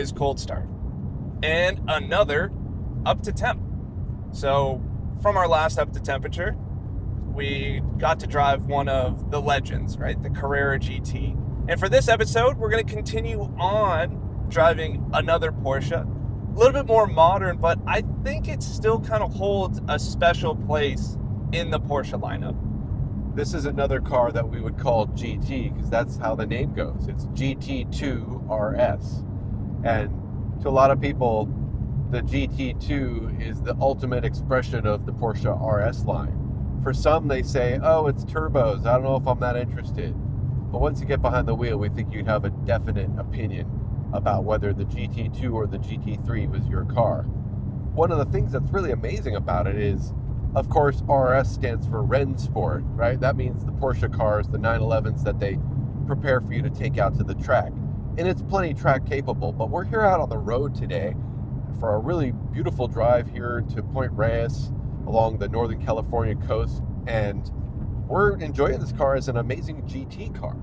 is cold start. And another up to temp. So from our last up to temperature, we got to drive one of the legends, right? The Carrera GT. And for this episode, we're going to continue on driving another Porsche. A little bit more modern, but I think it still kind of holds a special place in the Porsche lineup. This is another car that we would call GT because that's how the name goes. It's GT2RS. And to a lot of people, the GT2 is the ultimate expression of the Porsche RS line. For some, they say, oh, it's turbos. I don't know if I'm that interested. But once you get behind the wheel, we think you'd have a definite opinion about whether the GT2 or the GT3 was your car. One of the things that's really amazing about it is, of course, RS stands for Rennsport, right? That means the Porsche cars, the 911s that they prepare for you to take out to the track. And it's plenty track capable, but we're here out on the road today for a really beautiful drive here to Point Reyes along the Northern California coast. And we're enjoying this car as an amazing GT car.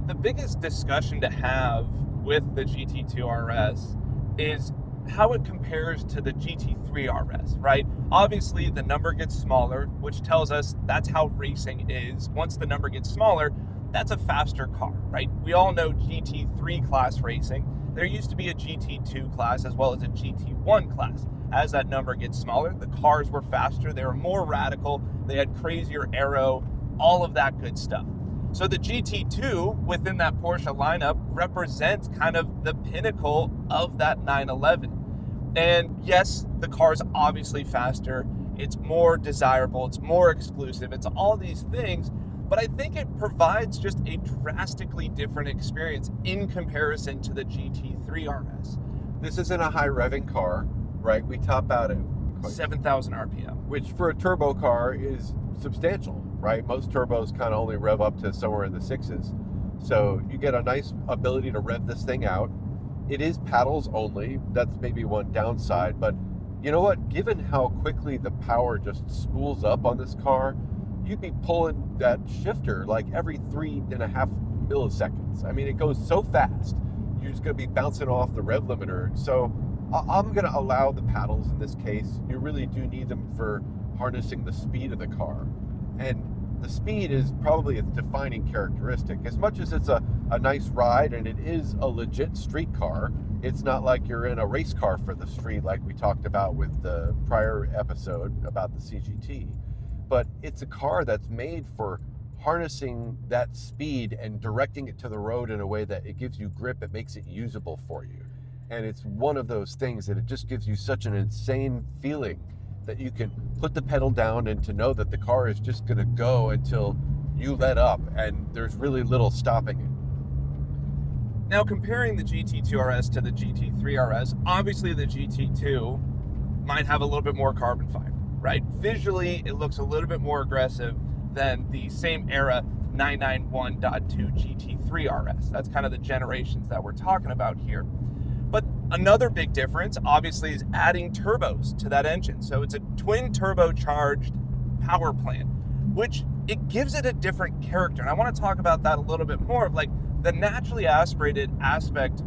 The biggest discussion to have with the GT2RS is how it compares to the GT3RS, right? Obviously, the number gets smaller, which tells us that's how racing is. Once the number gets smaller, that's a faster car, right? We all know GT3 class racing. There used to be a GT2 class as well as a GT1 class. As that number gets smaller, the cars were faster, they were more radical, they had crazier aero, all of that good stuff. So the GT2 within that Porsche lineup represents kind of the pinnacle of that 911. And yes, the car's obviously faster, it's more desirable, it's more exclusive, it's all these things, but I think it provides just a drastically different experience in comparison to the GT3RS. This isn't a high revving car, right? We top out at 7,000 RPM. Which for a turbo car is substantial, right? Most turbos kind of only rev up to somewhere in the sixes. So you get a nice ability to rev this thing out. It is paddles only. That's maybe one downside, but you know what? Given how quickly the power just spools up on this car, you'd be pulling that shifter like every 3.5 milliseconds. I mean, it goes so fast. You're just gonna be bouncing off the rev limiter. So I'm gonna allow the paddles in this case. You really do need them for harnessing the speed of the car. And the speed is probably its defining characteristic. As much as it's a nice ride and it is a legit street car, it's not like you're in a race car for the street like we talked about with the prior episode about the CGT. But it's a car that's made for harnessing that speed and directing it to the road in a way that it gives you grip, it makes it usable for you. And it's one of those things that it just gives you such an insane feeling that you can put the pedal down and to know that the car is just gonna go until you let up and there's really little stopping it. Now, comparing the GT2RS to the GT3RS, obviously the GT2 might have a little bit more carbon fiber, right? Visually, it looks a little bit more aggressive than the same era 991.2 GT3RS. That's kind of the generations that we're talking about here. But another big difference, obviously, is adding turbos to that engine. So it's a twin turbocharged power plant, which it gives it a different character. And I want to talk about that a little bit more of like the naturally aspirated aspect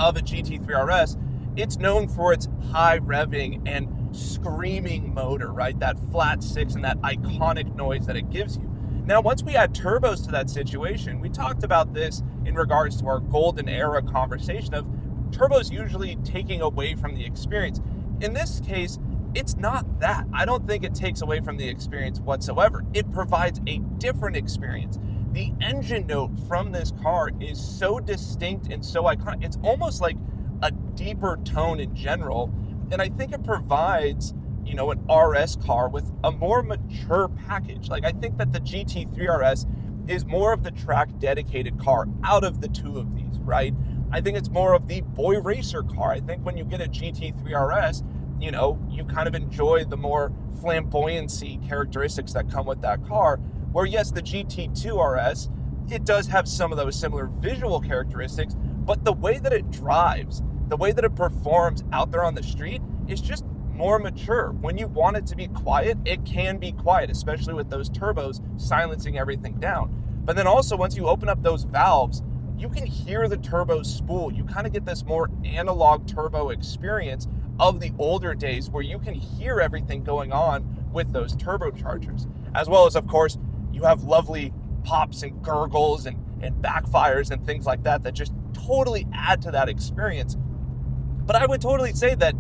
of a GT3RS. It's known for its high revving and screaming motor, right? That flat six and that iconic noise that it gives you. Now, once we add turbos to that situation, we talked about this in regards to our golden era conversation of turbos usually taking away from the experience. In this case, it's not that. I don't think it takes away from the experience whatsoever. It provides a different experience. The engine note from this car is so distinct and so iconic. It's almost like a deeper tone in general. And I think it provides, you know, an RS car with a more mature package. Like, I think that the GT3RS is more of the track dedicated car out of the two of these, right? I think it's more of the boy racer car. I think when you get a GT3RS, you know, you kind of enjoy the more flamboyancy characteristics that come with that car. Where yes, the GT2RS, it does have some of those similar visual characteristics, but the way that it drives, the way that it performs out there on the street is just more mature. When you want it to be quiet, it can be quiet, especially with those turbos silencing everything down. But then also once you open up those valves, you can hear the turbo spool. You kind of get this more analog turbo experience of the older days where you can hear everything going on with those turbochargers. As well as, of course, you have lovely pops and gurgles and backfires and things like that that just totally add to that experience. But I would totally say that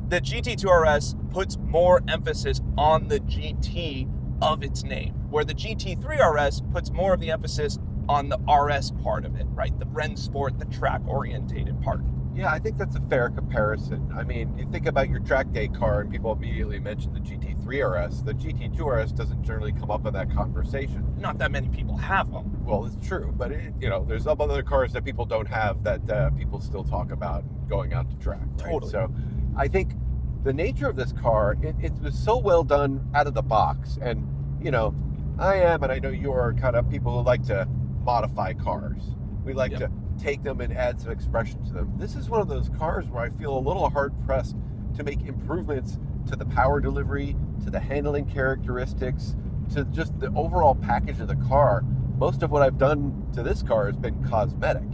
the GT2RS puts more emphasis on the GT of its name, where the GT3RS puts more of the emphasis on the RS part of it, right? The Rennsport, the track-orientated part. Yeah, I think that's a fair comparison. I mean, you think about your track day car and people immediately mention the GT3RS. The GT2RS doesn't generally come up in that conversation. Not that many people have them. Well, it's true, but there's some other cars that people don't have that people still talk about going out to track. Right? Totally. So I think the nature of this car, it was so well done out of the box. And, I am, and I know you are kind of people who like to modify cars. We like to take them and add some expression to them. This is one of those cars where I feel a little hard pressed to make improvements to the power delivery, to the handling characteristics, to just the overall package of the car. Most of what I've done to this car has been cosmetic.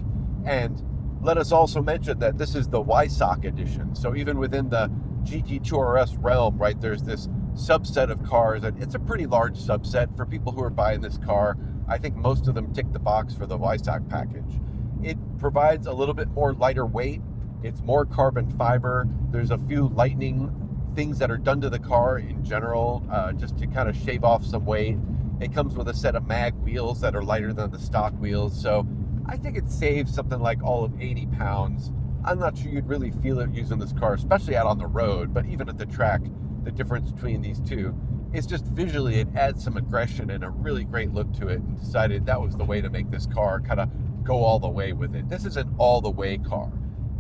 And let us also mention that this is the Weissach edition. So even within the GT2RS realm, right, there's this subset of cars, and it's a pretty large subset for people who are buying this car. I think most of them tick the box for the Weissach package. It provides a little bit more lighter weight. It's more carbon fiber. There's a few lightning things that are done to the car in general, just to kind of shave off some weight. It comes with a set of mag wheels that are lighter than the stock wheels. So I think it saves something like all of 80 pounds. I'm not sure you'd really feel it using this car, especially out on the road, but even at the track, the difference between these two is just visually it adds some aggression and a really great look to it, and decided that was the way to make this car kind of go all the way with it. This is an all the way car.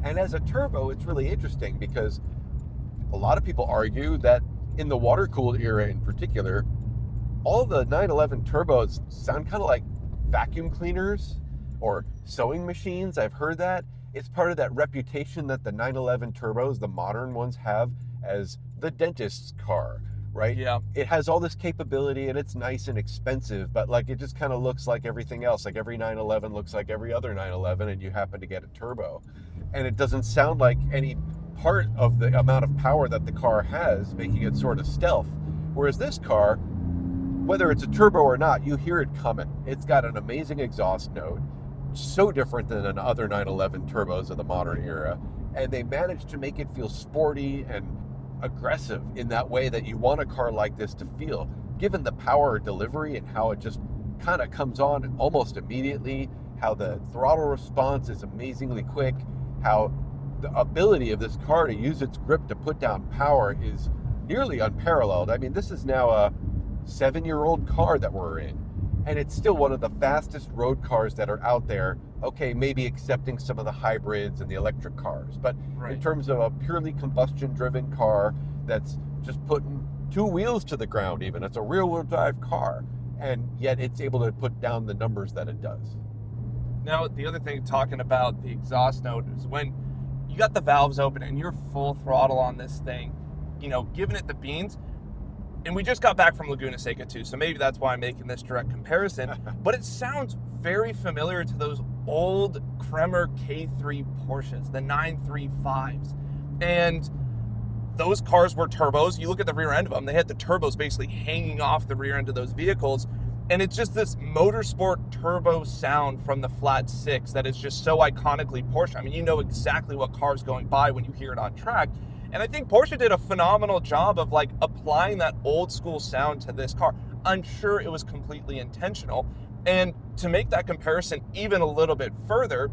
And as a turbo, it's really interesting because a lot of people argue that in the water-cooled era in particular, all the 911 turbos sound kind of like vacuum cleaners or sewing machines. I've heard that. It's part of that reputation that the 911 turbos, the modern ones, have as the dentist's car, right? Yeah. It has all this capability and it's nice and expensive, but like it just kind of looks like everything else. Like every 911 looks like every other 911, and you happen to get a turbo. And it doesn't sound like any part of the amount of power that the car has, making it sort of stealth. Whereas this car, whether it's a turbo or not, you hear it coming. It's got an amazing exhaust note, so different than other 911 turbos of the modern era. And they managed to make it feel sporty and aggressive in that way that you want a car like this to feel, given the power delivery and how it just kind of comes on almost immediately, how the throttle response is amazingly quick, how the ability of this car to use its grip to put down power is nearly unparalleled. I mean, this is now a 7-year-old car that we're in, and it's still one of the fastest road cars that are out there. Okay, maybe accepting some of the hybrids and the electric cars, but in terms of a purely combustion-driven car that's just putting 2 wheels to the ground, even, it's a rear-wheel drive car, and yet it's able to put down the numbers that it does. Now, the other thing, talking about the exhaust note, is when you got the valves open and you're full throttle on this thing, giving it the beans. And we just got back from Laguna Seca too, so maybe that's why I'm making this direct comparison. But it sounds very familiar to those old Kremer K3 Porsches, the 935s. And those cars were turbos. You look at the rear end of them, they had the turbos basically hanging off the rear end of those vehicles. And it's just this motorsport turbo sound from the flat six that is just so iconically Porsche. I mean, you know exactly what car's going by when you hear it on track. And I think Porsche did a phenomenal job of applying that old school sound to this car. I'm sure it was completely intentional. And to make that comparison even a little bit further,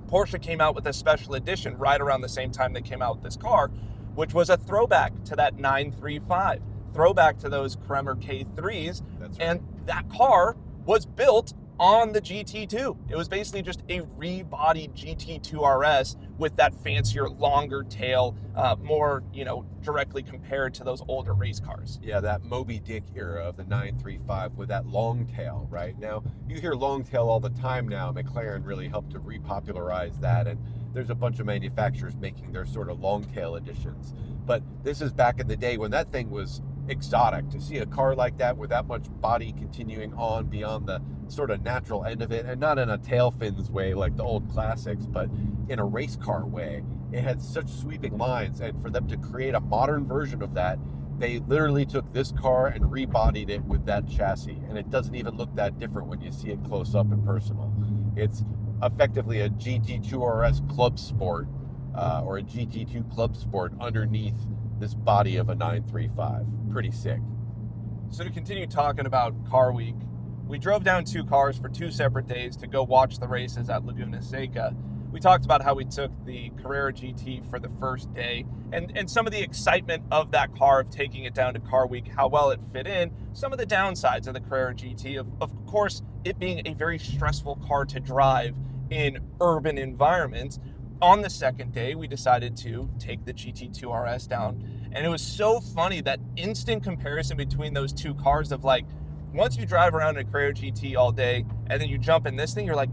Porsche came out with a special edition right around the same time they came out with this car, which was a throwback to that 935, throwback to those Kremer K3s. That's right. And that car was built on the GT2. It was basically just a rebodied GT2RS with that fancier, longer tail, more, directly compared to those older race cars. Yeah, that Moby Dick era of the 935 with that long tail, right? Now, you hear long tail all the time now. McLaren really helped to repopularize that, and there's a bunch of manufacturers making their sort of long tail editions. But this is back in the day when that thing was exotic to see a car like that with that much body continuing on beyond the sort of natural end of it, and not in a tail fins way like the old classics, but in a race car way. It had such sweeping lines, and for them to create a modern version of that, they literally took this car and rebodied it with that chassis, and it doesn't even look that different when you see it close up and personal. It's effectively a GT2RS Club Sport, or a GT2 Club Sport underneath this body of a 935. Pretty sick. So to continue talking about Car Week, we drove down 2 cars for 2 separate days to go watch the races at Laguna Seca. We talked about how we took the Carrera GT for the first day and some of the excitement of that car, of taking it down to Car Week, how well it fit in, some of the downsides of the Carrera GT, of course, it being a very stressful car to drive in urban environments. On the second day, we decided to take the GT2RS down, and it was so funny, that instant comparison between those 2 cars of like, once you drive around in a Carrera GT all day and then you jump in this thing, you're like,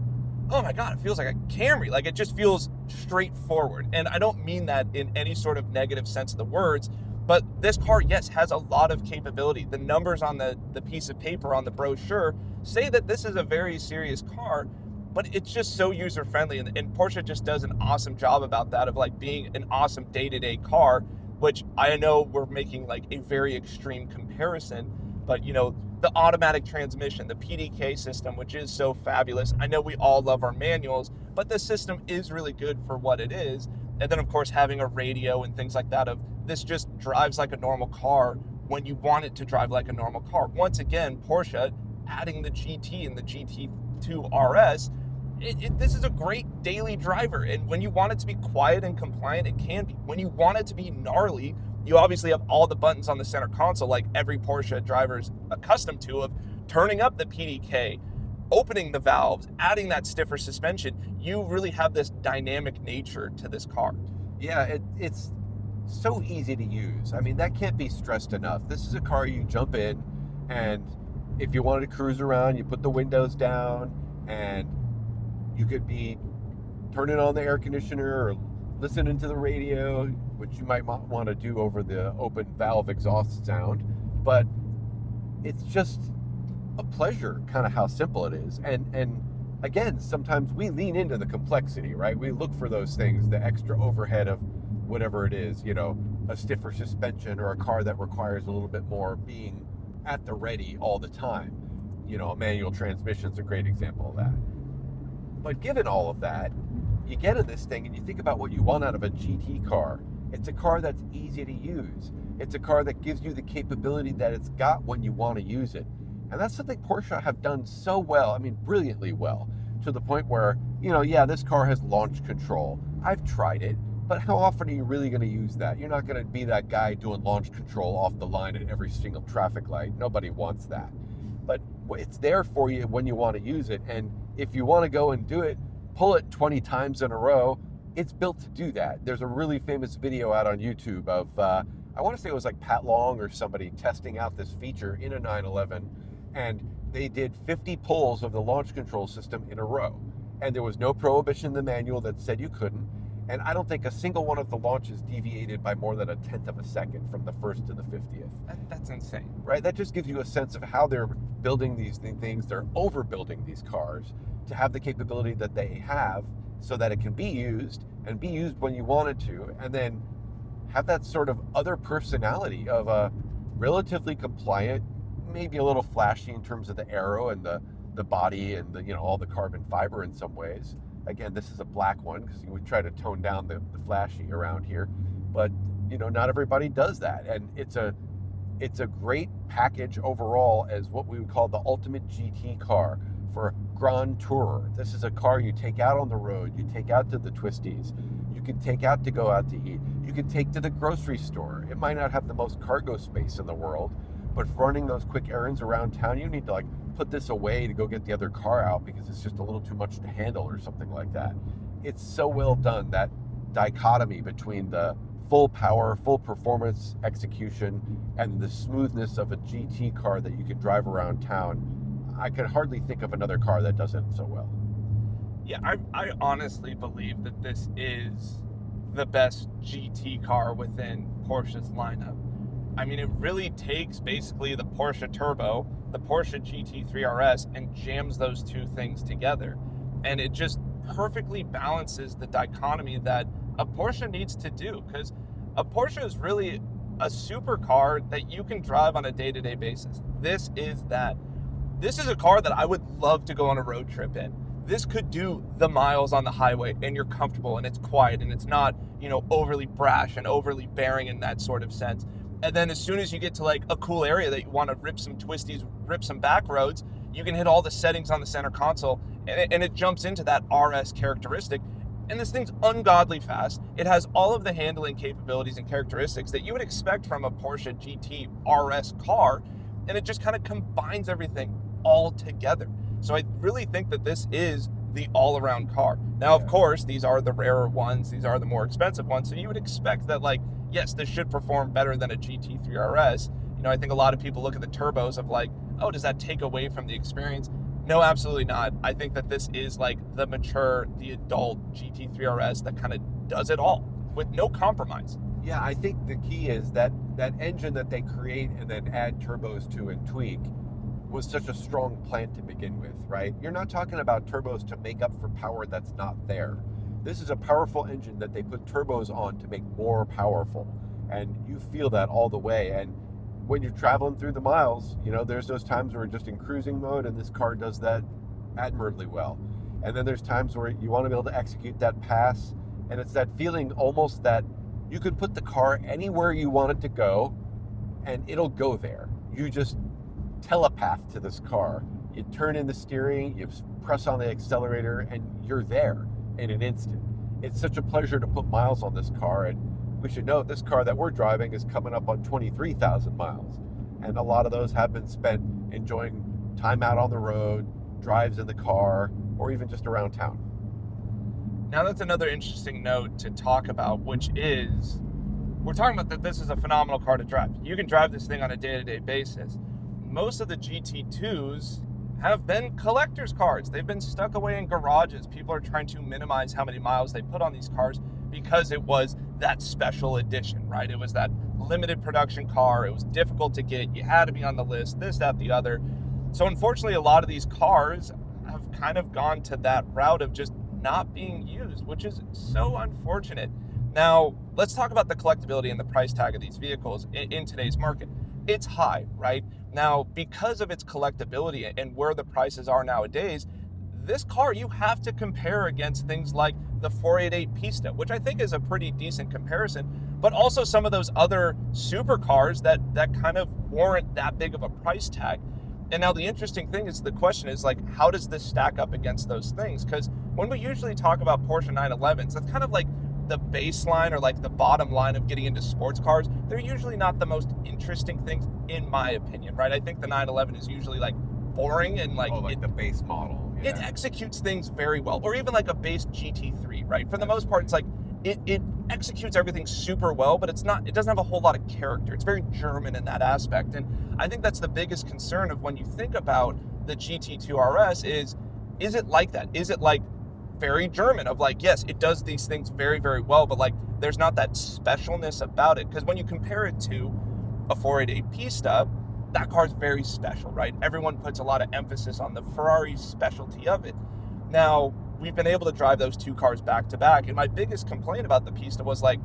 oh my God, it feels like a Camry. Like, it just feels straightforward. And I don't mean that in any sort of negative sense of the words, but this car, yes, has a lot of capability. The numbers on the piece of paper on the brochure say that this is a very serious car, but it's just so user-friendly. And Porsche just does an awesome job about that, of like being an awesome day-to-day car, which I know we're making like a very extreme comparison, but you know, the automatic transmission, the PDK system, which is so fabulous. I know we all love our manuals, but the system is really good for what it is. And then of course, having a radio and things like that, of this just drives like a normal car when you want it to drive like a normal car. Once again, Porsche adding the GT and the GT2RS, this is a great daily driver. And when you want it to be quiet and compliant, it can be. When you want it to be gnarly, you obviously have all the buttons on the center console, like every Porsche driver is accustomed to, of turning up the PDK, opening the valves, adding that stiffer suspension. You really have this dynamic nature to this car. Yeah, it's so easy to use. I mean, that can't be stressed enough. This is a car you jump in, and if you wanted to cruise around, you put the windows down, and you could be turning on the air conditioner or listening to the radio, which you might want to do over the open valve exhaust sound. But it's just a pleasure, kind of how simple it is. And again, sometimes we lean into the complexity, right? We look for those things, the extra overhead of whatever it is, you know, a stiffer suspension, or a car that requires a little bit more being at the ready all the time. You know, a manual transmission is a great example of that. But given all of that, you get in this thing and you think about what you want out of a GT car. It's a car that's easy to use. It's a car that gives you the capability that it's got when you want to use it. And that's something Porsche have done so well, I mean, brilliantly well, to the point where, you know, yeah, this car has launch control. I've tried it, but how often are you really going to use that? You're not going to be that guy doing launch control off the line at every single traffic light. Nobody wants that. But it's there for you when you want to use it. And if you want to go and do it, pull it 20 times in a row, it's built to do that. There's a really famous video out on YouTube of, I want to say it was like Pat Long or somebody testing out this feature in a 911, and they did 50 pulls of the launch control system in a row. And there was no prohibition in the manual that said you couldn't. And I don't think a single one of the launches deviated by more than 1/10 of a second from the first to the 50th. That's insane. Right? That just gives you a sense of how they're building these things. They're overbuilding these cars to have the capability that they have, so that it can be used, and be used when you want it to, and then have that sort of other personality of a relatively compliant, maybe a little flashy in terms of the aero and the body and the, you know, all the carbon fiber in some ways. Again, this is a black one because we try to tone down the flashy around here, but you know, not everybody does that, and it's a great package overall as what we would call the ultimate GT car for Grand Tourer. This is a car you take out on the road, you take out to the twisties, you can take out to go out to eat, you can take to the grocery store. It might not have the most cargo space in the world, but for running those quick errands around town, you need to like put this away to go get the other car out because it's just a little too much to handle or something like that. It's so well done, that dichotomy between the full power, full performance execution and the smoothness of a GT car that you can drive around town. I could hardly think of another car that does it so well. Yeah, I honestly believe that this is the best GT car within Porsche's lineup. I mean, it really takes basically the Porsche turbo, the Porsche GT3RS, and jams those two things together. And it just perfectly balances the dichotomy that a Porsche needs to do, because a Porsche is really a supercar that you can drive on a day-to-day basis. This is that. This is a car that I would love to go on a road trip in. This could do the miles on the highway, and you're comfortable, and it's quiet, and it's not, overly brash and overly bearing in that sort of sense. And then as soon as you get to like a cool area that you want to rip some twisties, rip some back roads, you can hit all the settings on the center console, and it jumps into that RS characteristic. And this thing's ungodly fast. It has all of the handling capabilities and characteristics that you would expect from a Porsche GT RS car, and it just kind of combines everything all together. So I really think that this is the all-around car. Now, of course, these are the rarer ones, these are the more expensive ones, so you would expect that, like, yes, this should perform better than a GT3 RS. I think a lot of people look at the turbos of like, oh, does that take away from the experience? No, absolutely not. I think that this is like the mature, the adult GT3 RS that kind of does it all with no compromise. Yeah, I think the key is that engine that they create and then add turbos to and tweak was such a strong plant to begin with, right? You're not talking about turbos to make up for power that's not there. This is a powerful engine that they put turbos on to make more powerful, and you feel that all the way. And when you're traveling through the miles, there's those times where you're just in cruising mode, and this car does that admirably well. And then there's times where you want to be able to execute that pass, and it's that feeling almost that you could put the car anywhere you want it to go, and it'll go there. You just telepath to this car. You turn in the steering, you press on the accelerator, and you're there in an instant. It's such a pleasure to put miles on this car, and we should note this car that we're driving is coming up on 23,000 miles, and a lot of those have been spent enjoying time out on the road, drives in the car, or even just around town. Now that's another interesting note to talk about, which is we're talking about that this is a phenomenal car to drive. You can drive this thing on a day-to-day basis. Most of the GT2s have been collector's cars. They've been stuck away in garages. People are trying to minimize how many miles they put on these cars because it was that special edition, right? It was that limited production car. It was difficult to get. You had to be on the list, this, that, the other. So unfortunately, a lot of these cars have kind of gone to that route of just not being used, which is so unfortunate. Now, let's talk about the collectability and the price tag of these vehicles in today's market. It's high, right? Now, because of its collectability and where the prices are nowadays, this car you have to compare against things like the 488 Pista, which I think is a pretty decent comparison, but also some of those other supercars that kind of warrant that big of a price tag. And now the interesting thing is, the question is like, how does this stack up against those things? Because when we usually talk about Porsche 911s, that's kind of like the baseline or like the bottom line of getting into sports cars. They're usually not the most interesting things, in my opinion, right? I think the 911 is usually like boring and like, the base model. Yeah. It executes things very well, or even like a base GT3, right? For the most part, it's like it executes everything super well, but it doesn't have a whole lot of character. It's very German in that aspect. And I think that's the biggest concern of when you think about the GT2RS is it like that? Is it like very German of like, yes, it does these things very, very well, but like there's not that specialness about it? Because when you compare it to a 488 Pista, that car's very special, right? Everyone puts a lot of emphasis on the Ferrari specialty of it. Now, we've been able to drive those two cars back to back, and my biggest complaint about the Pista was like,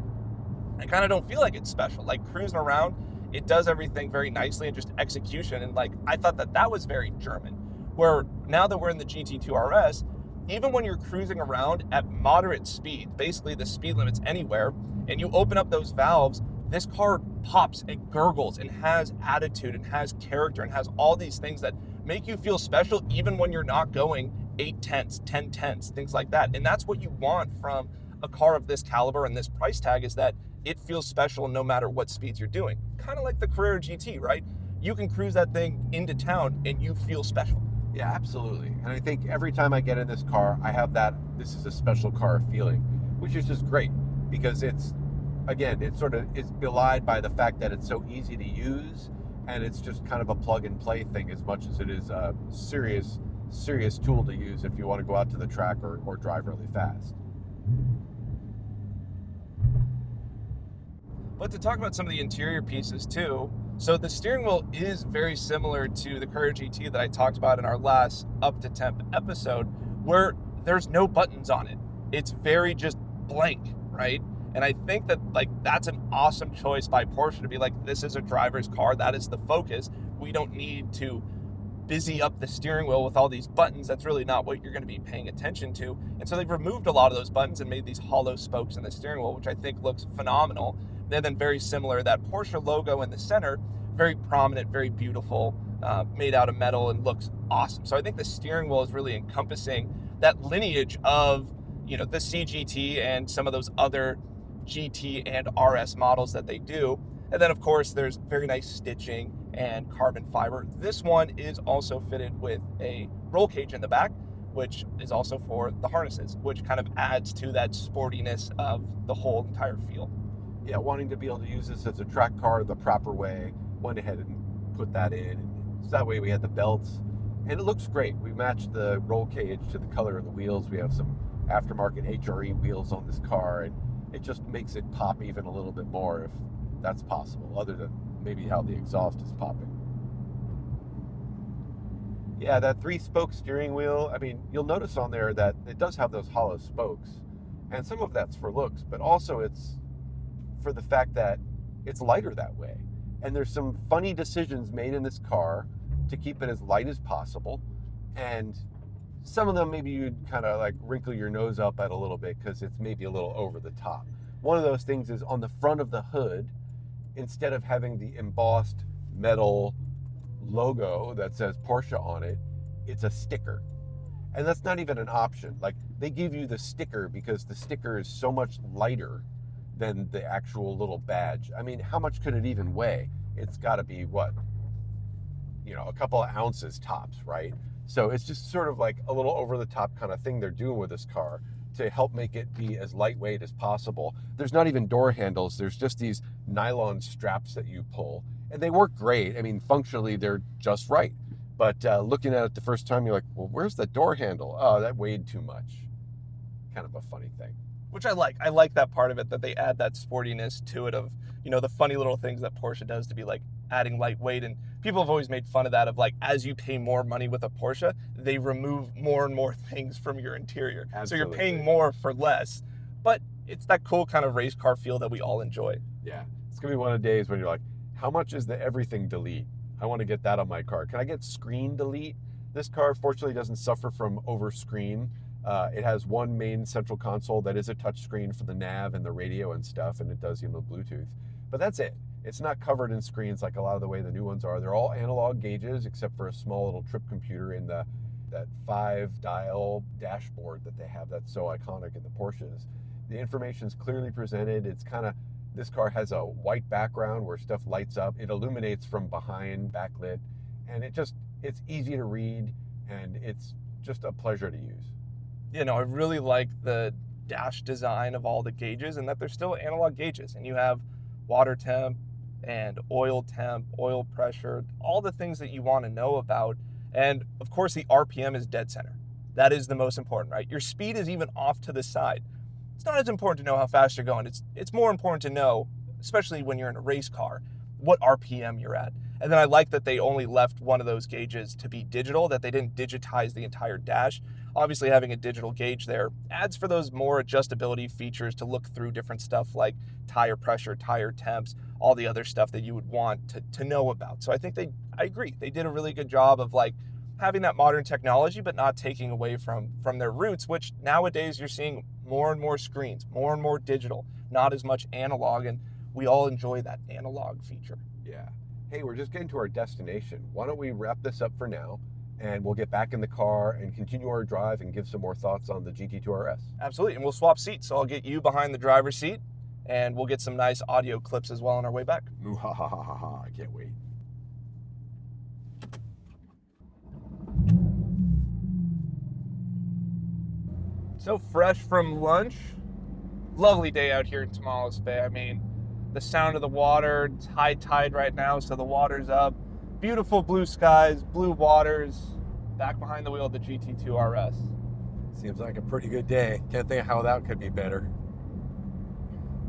I kind of don't feel like it's special. Like cruising around, it does everything very nicely and just execution, and like I thought that was very German. Where now that we're in the GT2RS, even when you're cruising around at moderate speed, basically the speed limit's anywhere, and you open up those valves, this car pops and gurgles and has attitude and has character and has all these things that make you feel special even when you're not going 8 tenths, 10 tenths, things like that. And that's what you want from a car of this caliber and this price tag, is that it feels special no matter what speeds you're doing. Kind of like the Carrera GT, right? You can cruise that thing into town and you feel special. Yeah, absolutely. And I think every time I get in this car, I have that this is a special car feeling, which is just great because it's belied by the fact that it's so easy to use, and it's just kind of a plug and play thing as much as it is a serious tool to use if you want to go out to the track or drive really fast. But to talk about some of the interior pieces too, so the steering wheel is very similar to the Courier GT that I talked about in our last Up to Temp episode, where there's no buttons on it. It's very just blank, right? And I think that like that's an awesome choice by Porsche to be like, this is a driver's car, that is the focus. We don't need to busy up the steering wheel with all these buttons. That's really not what you're going to be paying attention to. And so they've removed a lot of those buttons and made these hollow spokes in the steering wheel, which I think looks phenomenal. And then very similar, that Porsche logo in the center, very prominent, very beautiful, made out of metal and looks awesome. So I think the steering wheel is really encompassing that lineage of, you know, the CGT and some of those other GT and RS models that they do. And then of course there's very nice stitching and carbon fiber. This one is also fitted with a roll cage in the back, which is also for the harnesses, which kind of adds to that sportiness of the whole entire feel. Yeah, wanting to be able to use this as a track car the proper way, went ahead and put that in. So that way we had the belts, and it looks great. We matched the roll cage to the color of the wheels. We have some aftermarket HRE wheels on this car, and it just makes it pop even a little bit more if that's possible, other than maybe how the exhaust is popping. Yeah, that 3-spoke steering wheel, I mean, you'll notice on there that it does have those hollow spokes, and some of that's for looks, but also it's for the fact that it's lighter that way. And there's some funny decisions made in this car to keep it as light as possible, and some of them maybe you'd kind of like wrinkle your nose up at a little bit because it's maybe a little over the top. One of those things is on the front of the hood, instead of having the embossed metal logo that says Porsche on it, it's a sticker. And that's not even an option. Like, they give you the sticker because the sticker is so much lighter than the actual little badge. I mean, how much could it even weigh? It's got to be, what, you know, a couple of ounces tops, right? So it's just sort of like a little over-the-top kind of thing they're doing with this car to help make it be as lightweight as possible. There's not even door handles. There's just these nylon straps that you pull, and they work great. I mean, functionally, they're just right. But looking at it the first time, you're like, well, where's the door handle? Oh, that weighed too much. Kind of a funny thing. Which I like. I like that part of it, that they add that sportiness to it of, you know, the funny little things that Porsche does to be like adding lightweight. And people have always made fun of that, of like, as you pay more money with a Porsche, they remove more and more things from your interior. Absolutely. So you're paying more for less, but it's that cool kind of race car feel that we all enjoy. Yeah. It's going to be one of the days when you're like, how much is the everything delete? I want to get that on my car. Can I get screen delete? This car, fortunately, doesn't suffer from over screen. It has one main central console that is a touch screen for the nav and the radio and stuff, and it does, you know, Bluetooth. But that's it. It's not covered in screens like a lot of the way the new ones are. They're all analog gauges except for a small little trip computer in that 5-dial dashboard that they have that's so iconic in the Porsches. The information's clearly presented. It's kind of, this car has a white background where stuff lights up. It illuminates from behind, backlit, and it's easy to read, and it's just a pleasure to use. You know, I really like the dash design of all the gauges, and that they're still analog gauges, and you have water temp and oil temp, oil pressure, all the things that you want to know about. And of course the RPM is dead center. That is the most important, right? Your speed is even off to the side. It's not as important to know how fast you're going. It's more important to know, especially when you're in a race car, what RPM you're at. And then I like that they only left one of those gauges to be digital, that they didn't digitize the entire dash. Obviously, having a digital gauge there adds for those more adjustability features to look through different stuff like tire pressure, tire temps, all the other stuff that you would want to know about. So I think I agree. They did a really good job of like having that modern technology, but not taking away from their roots, which nowadays you're seeing more and more screens, more and more digital, not as much analog, and we all enjoy that analog feature. Yeah. Hey, we're just getting to our destination. Why don't we wrap this up for now, and we'll get back in the car and continue our drive and give some more thoughts on the GT2RS. Absolutely, and we'll swap seats. So I'll get you behind the driver's seat, and we'll get some nice audio clips as well on our way back. Muhahaha, I can't wait. So fresh from lunch, lovely day out here in Tamales Bay. I mean, the sound of the water, it's high tide right now, so the water's up. Beautiful blue skies, blue waters, back behind the wheel of the GT2RS. Seems like a pretty good day. Can't think of how that could be better.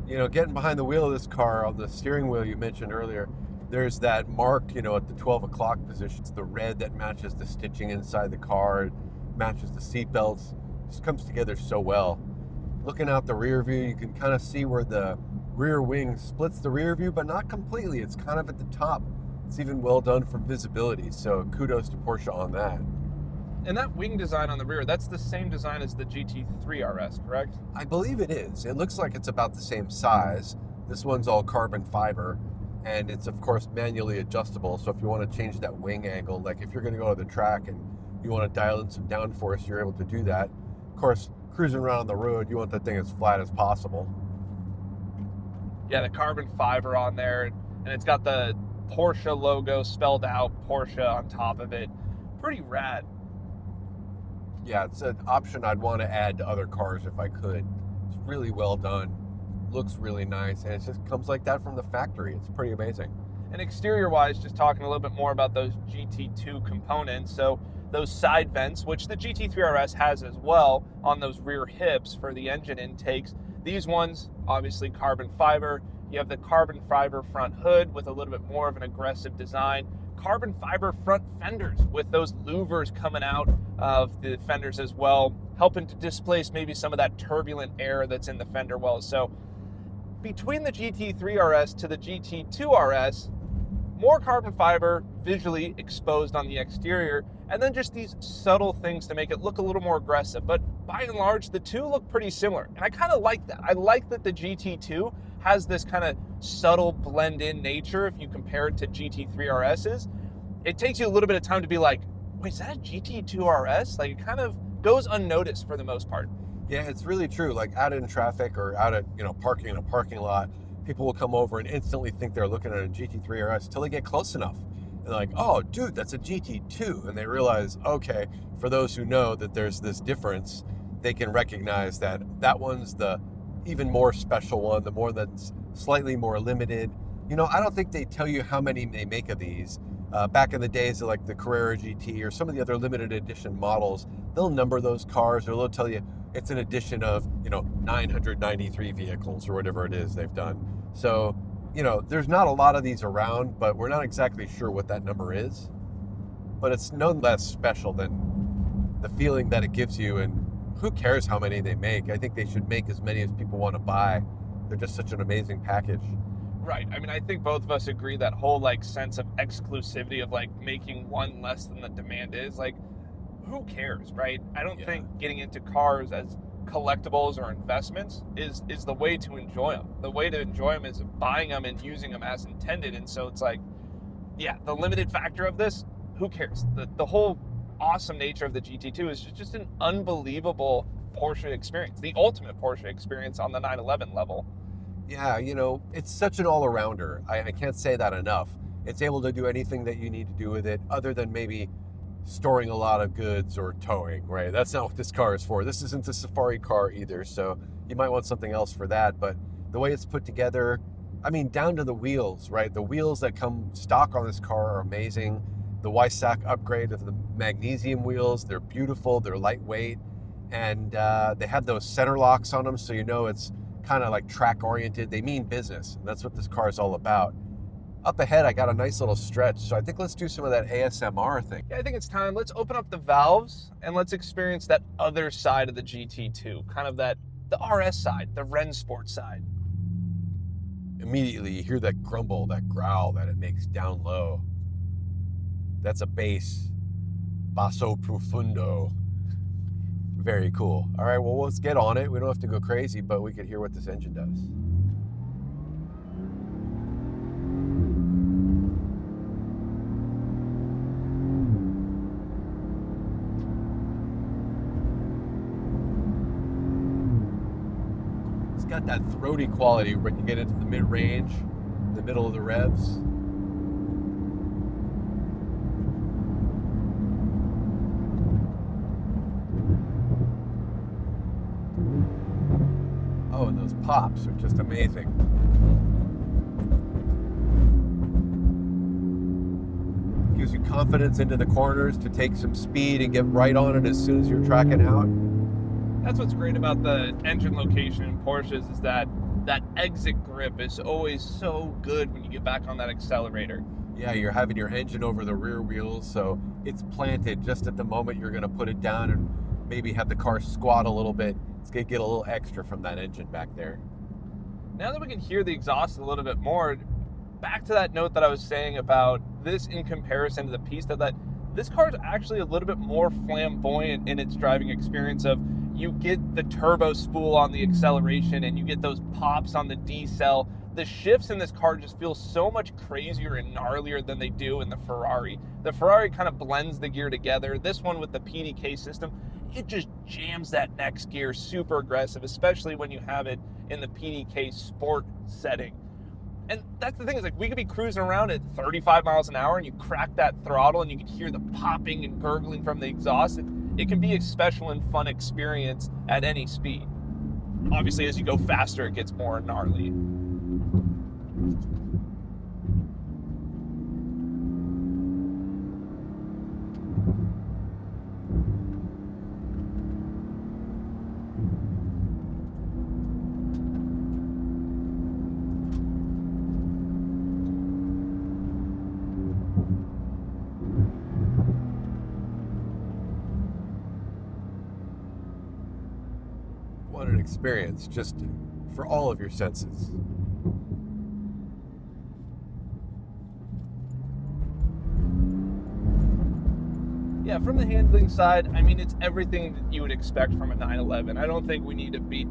You know, getting behind the wheel of this car, on the steering wheel you mentioned earlier, there's that mark, you know, at the 12 o'clock position. It's the red that matches the stitching inside the car, it matches the seat belts. Just comes together so well. Looking out the rear view, you can kind of see where the rear wing splits the rear view, but not completely. It's kind of at the top. It's even well done for visibility, so kudos to Porsche on that. And that wing design on the rear, that's the same design as the GT3RS, correct? I believe it is. It looks like it's about the same size. This one's all carbon fiber, and it's of course manually adjustable. So if you want to change that wing angle, like if you're going to go to the track and you want to dial in some downforce, you're able to do that. Of course, cruising around on the road, you want that thing as flat as possible. Yeah, the carbon fiber on there, and it's got the Porsche logo spelled out, Porsche on top of it. Pretty rad. Yeah, it's an option I'd want to add to other cars if I could. It's really well done, looks really nice, and it just comes like that from the factory. It's pretty amazing. And exterior-wise, just talking a little bit more about those GT2 components. So those side vents, which the GT3RS has as well on those rear hips for the engine intakes. These ones, obviously carbon fiber. You have the carbon fiber front hood with a little bit more of an aggressive design. Carbon fiber front fenders with those louvers coming out of the fenders as well, helping to displace maybe some of that turbulent air that's in the fender wells. So between the GT3RS to the GT2RS, more carbon fiber visually exposed on the exterior, and then just these subtle things to make it look a little more aggressive. But by and large, the two look pretty similar. And I kind of like that. I like that the GT2 has this kind of subtle blend-in nature if you compare it to GT3RS's. It takes you a little bit of time to be like, wait, is that a GT2RS? Like, it kind of goes unnoticed for the most part. Yeah, it's really true. Like out in traffic or out at, you know, parking in a parking lot, people will come over and instantly think they're looking at a GT3RS till they get close enough. And they're like, oh, dude, that's a GT2. And they realize, okay, for those who know that there's this difference, they can recognize that that one's the even more special one, the more that's slightly more limited. You know, I don't think they tell you how many they make of these. Back in the days of like the Carrera GT or some of the other limited edition models, they'll number those cars or they'll tell you it's an edition of, you know, 993 vehicles or whatever it is they've done. So, you know, there's not a lot of these around, but we're not exactly sure what that number is. But it's no less special than the feeling that it gives you, and who cares how many they make? I think they should make as many as people want to buy. They're just such an amazing package. Right. I mean, I think both of us agree that whole like sense of exclusivity of like making one less than the demand is like, who cares, right? I don't think getting into cars as collectibles or investments is the way to enjoy them. The way to enjoy them is buying them and using them as intended. And so it's like, yeah, the limited factor of this, who cares? The whole awesome nature of the GT2 is just an unbelievable Porsche experience, the ultimate Porsche experience on the 911 level. Yeah, you know, it's such an all-arounder. I can't say that enough. It's able to do anything that you need to do with it other than maybe storing a lot of goods or towing, right? That's not what this car is for. This isn't a safari car either, so you might want something else for that. But the way it's put together, I mean, down to the wheels, right? The wheels that come stock on this car are amazing. The Weissach upgrade of the magnesium wheels, they're beautiful, they're lightweight, and they have those center locks on them, so you know it's kind of like track oriented. They mean business, and that's what this car is all about. Up ahead, I got a nice little stretch, so I think let's do some of that ASMR thing. Yeah, I think it's time. Let's open up the valves and let's experience that other side of the GT2, kind of the RS side, the Rennsport side. Immediately, you hear that grumble, that growl that it makes down low. That's a bass, basso profundo. Very cool. All right, well, let's get on it. We don't have to go crazy, but we could hear what this engine does. It's got that throaty quality when you get into the mid-range, the middle of the revs. Oh, and those pops are just amazing. Gives you confidence into the corners to take some speed and get right on it as soon as you're tracking out. That's what's great about the engine location in Porsches is that that exit grip is always so good when you get back on that accelerator. Yeah, you're having your engine over the rear wheels, so it's planted just at the moment you're going to put it down and maybe have the car squat a little bit. It's going to get a little extra from that engine back there. Now that we can hear the exhaust a little bit more, back to that note that I was saying about this in comparison to the Pista, that this car is actually a little bit more flamboyant in its driving experience. Of you get the turbo spool on the acceleration and you get those pops on the decel. The shifts in this car just feel so much crazier and gnarlier than they do in the Ferrari. The Ferrari kind of blends the gear together. This one with the PDK system, it just jams that next gear super aggressive, especially when you have it in the PDK Sport setting. And that's the thing, is like we could be cruising around at 35 miles an hour and you crack that throttle and you can hear the popping and gurgling from the exhaust. It can be a special and fun experience at any speed. Obviously, as you go faster, it gets more gnarly. What an experience, just for all of your senses. Yeah, from the handling side, I mean, it's everything that you would expect from a 911. I don't think we need to beat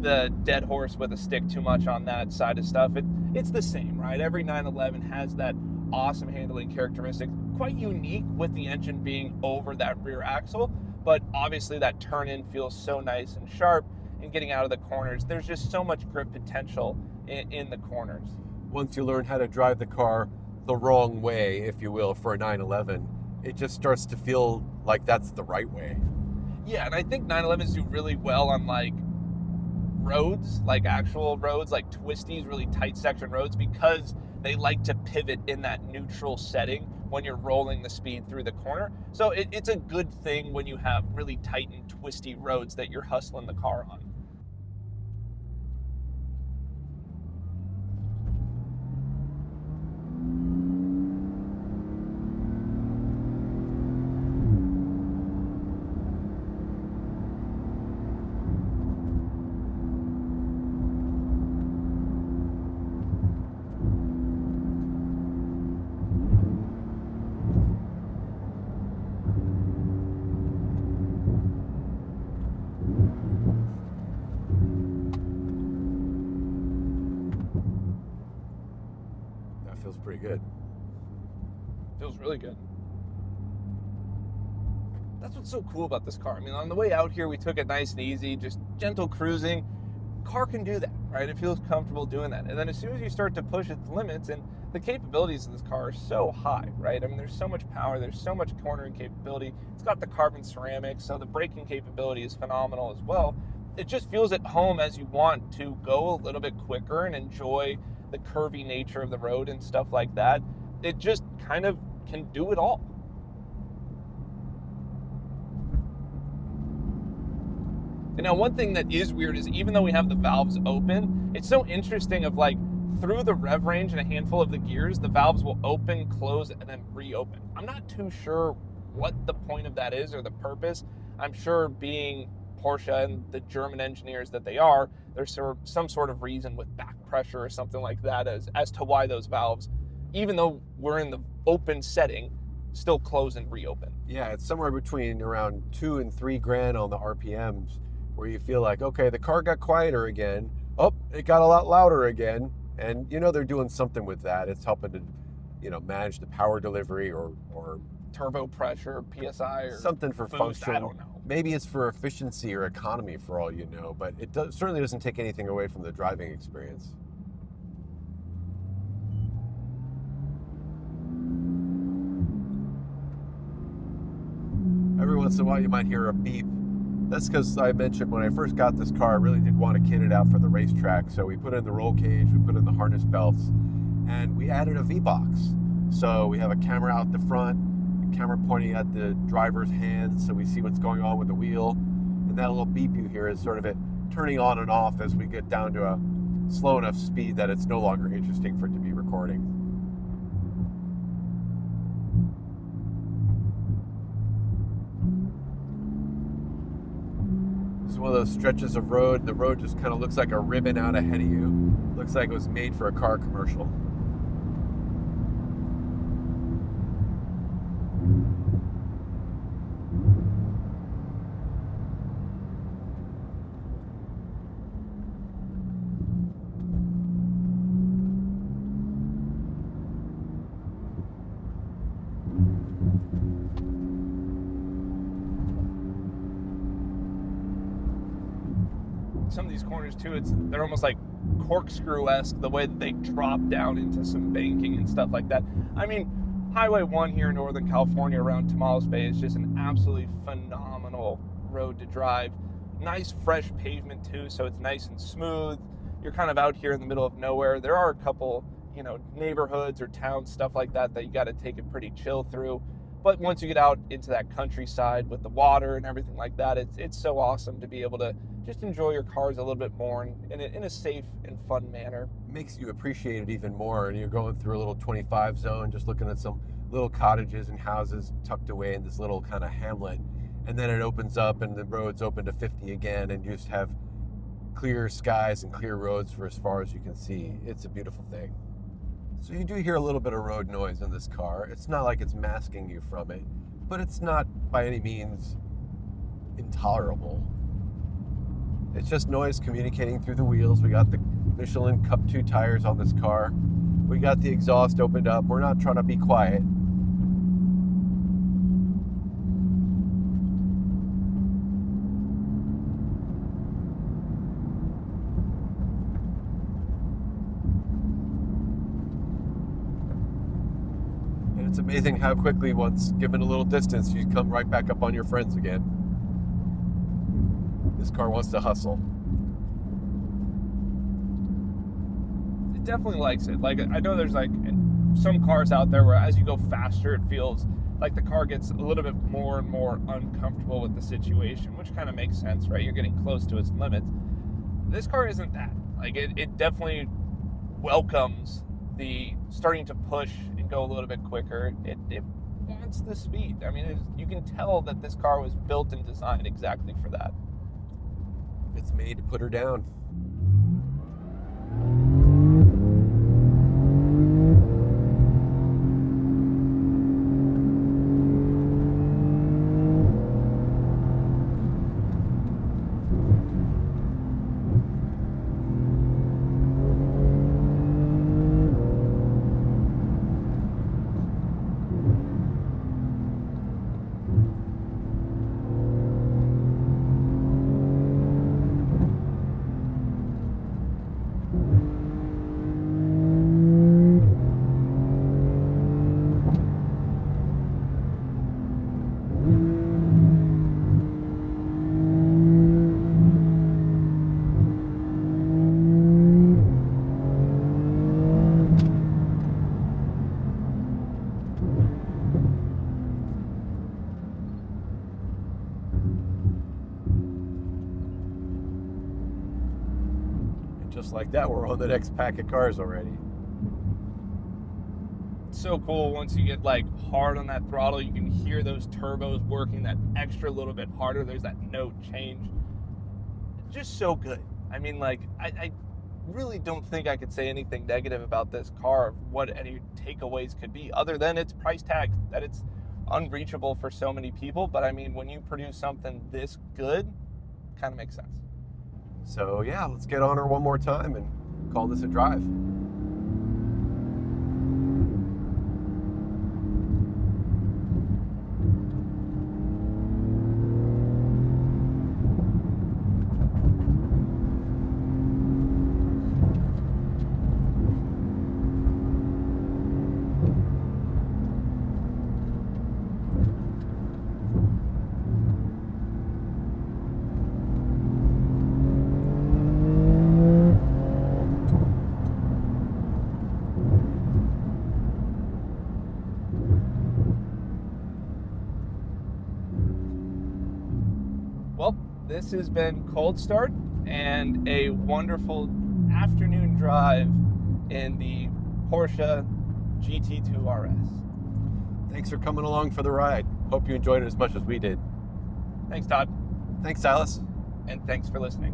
the dead horse with a stick too much on that side of stuff. It's the same, right? Every 911 has that awesome handling characteristic, quite unique with the engine being over that rear axle, but obviously that turn-in feels so nice and sharp, and getting out of the corners, there's just so much grip potential in the corners. Once you learn how to drive the car the wrong way, if you will, for a 911, it just starts to feel like that's the right way. Yeah, and I think 911s do really well on like roads, like actual roads, like twisties, really tight section roads, because they like to pivot in that neutral setting when you're rolling the speed through the corner. So it's a good thing when you have really tight and twisty roads that you're hustling the car on. Feels pretty good. Feels really good. That's what's so cool about this car. I mean, on the way out here, we took it nice and easy, just gentle cruising. Car can do that, right? It feels comfortable doing that. And then as soon as you start to push its limits, and the capabilities of this car are so high, right? I mean, there's so much power, there's so much cornering capability. It's got the carbon ceramics, so the braking capability is phenomenal as well. It just feels at home as you want to go a little bit quicker and enjoy the curvy nature of the road and stuff like that. It just kind of can do it all. And now one thing that is weird is even though we have the valves open, it's so interesting of like through the rev range and a handful of the gears, the valves will open, close, and then reopen. I'm not too sure what the point of that is or the purpose. I'm sure being Porsche and the German engineers that they are, there's some sort of reason with back pressure or something like that as to why those valves, even though we're in the open setting, still close and reopen. Yeah, it's somewhere between around 2 and 3 grand on the RPMs, where you feel like, okay, the car got quieter again. Oh, it got a lot louder again. And you know they're doing something with that. It's helping to, manage the power delivery or turbo pressure, PSI, or something for boost, function. I don't know. Maybe it's for efficiency or economy for all you know, but it certainly doesn't take anything away from the driving experience. Every once in a while you might hear a beep. That's because I mentioned when I first got this car, I really did want to kit it out for the racetrack. So we put in the roll cage, we put in the harness belts, and we added a V-box. So we have a camera out the front, a camera pointing at the driver's hands so we see what's going on with the wheel. And that little beep you hear is sort of it turning on and off as we get down to slow enough speed that it's no longer interesting for it to be recording. This is one of those stretches of road. The road just kind of looks like a ribbon out ahead of you. Looks like it was made for a car commercial. Some of these corners too, they're almost like corkscrew-esque, the way that they drop down into some banking and stuff like that. I mean, Highway 1 here in Northern California around Tomales Bay is just an absolutely phenomenal road to drive. Nice fresh pavement too, so it's nice and smooth. You're kind of out here in the middle of nowhere. There are a couple, neighborhoods or towns, stuff like that you got to take it pretty chill through. But once you get out into that countryside with the water and everything like that, it's so awesome to be able to just enjoy your cars a little bit more in a safe and fun manner. Makes you appreciate it even more. And you're going through a little 25 zone, just looking at some little cottages and houses tucked away in this little kind of hamlet. And then it opens up and the road's open to 50 again, and you just have clear skies and clear roads for as far as you can see. It's a beautiful thing. So you do hear a little bit of road noise in this car. It's not like it's masking you from it, but it's not by any means intolerable. It's just noise communicating through the wheels. We got the Michelin Cup 2 tires on this car. We got the exhaust opened up. We're not trying to be quiet. And it's amazing how quickly, once given a little distance, you come right back up on your friends again. This car wants to hustle. It definitely likes it. Like, I know there's like some cars out there where as you go faster, it feels like the car gets a little bit more and more uncomfortable with the situation, which kind of makes sense, right? You're getting close to its limits. This car isn't that. Like, it definitely welcomes the starting to push and go a little bit quicker. It wants the speed. I mean, you can tell that this car was built and designed exactly for that. It's made to put her down. Just like that, we're on the next pack of cars already. It's so cool once you get like hard on that throttle, you can hear those turbos working that extra little bit harder. There's that note change. It's just so good. I mean, like, I really don't think I could say anything negative about this car, what any takeaways could be, other than its price tag, that it's unreachable for so many people. But I mean, when you produce something this good, it kind of makes sense. So yeah, let's get on her one more time and call this a drive. Well, This has been Cold Start, and a wonderful, afternoon drive in the Porsche GT2RS. Thanks for coming along for the ride. Hope you enjoyed it as much as we did. Thanks, Todd. Thanks, Silas. And thanks for listening.